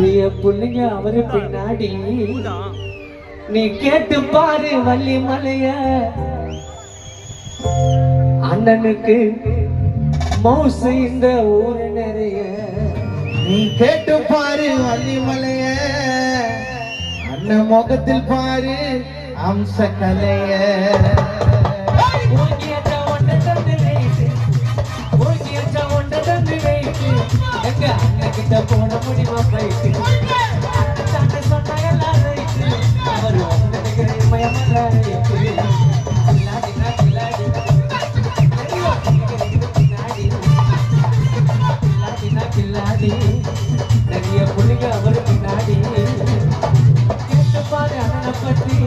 நிறைய புள்ளைங்க அவரு பின்னாடி நீ கேட்டு பாரு வள்ளிமலைய அண்ணனுக்கு மவுசு இந்த ஊரு நிறைய நீ கேட்டு பாரு வள்ளிமலைய அண்ணன் முகத்தில் பாரு அம்ச கலைய எங்க அண்ணகிட்ட போன முடியுமா போயிட்டு சொன்ன எல்லாரும் அவர் நிறைய புள்ளிங்க அவரு பின்னாடி கேட்டுப்பாரு அண்ணனை பத்தி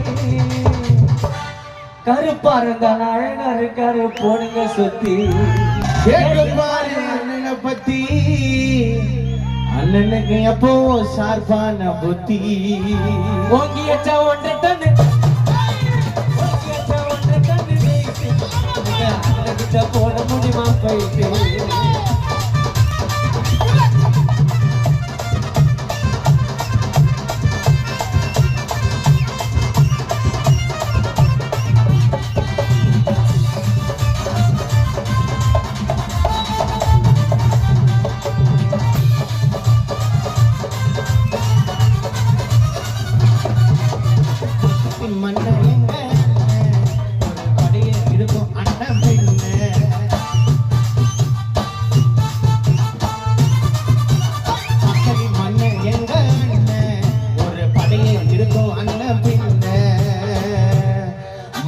கருப்பா இருந்தாலும் அழகா இருக்காரு போனுங்க சுத்தி கேட்டுப்பாரு அண்ணனை பத்தி அண்ணனுக்கு எப்போ சார்பான புத்தி ஓங்கி வச்சா ஒன்றை தண்ணு அண்ணகிட்ட போன முடியுமா போயிட்டு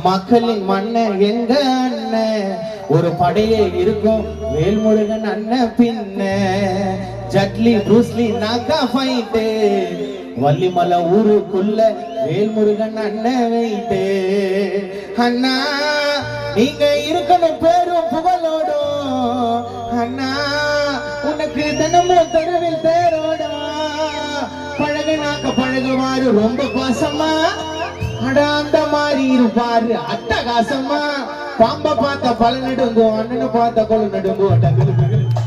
மக்களின் மன்ன எங்க அண்ணன் ஒரு படையே இருக்கும் வேல்முருகன் அண்ணன் பின்ன ஜட்லி ப்ரூஸ்லி நாக்கா ஃபைட்டு வள்ளிமலை ஊருக்குள்ள வேல்முருகன் அண்ணன் வைட்டு அண்ணா நீங்க இருக்கணும் பேரும் புகழோடும் அண்ணா உனக்கு தினமும் தெருவில் தேரோடும் பழகுனாக்க பழகுமாறு ரொம்ப பாசமா அந்த மாதிரி இருப்பாரு அட்டகாசமா பாம்ப பார்த்த பல நடுங்கும் அண்ணனை பார்த்த கொள்ள நடுங்கும்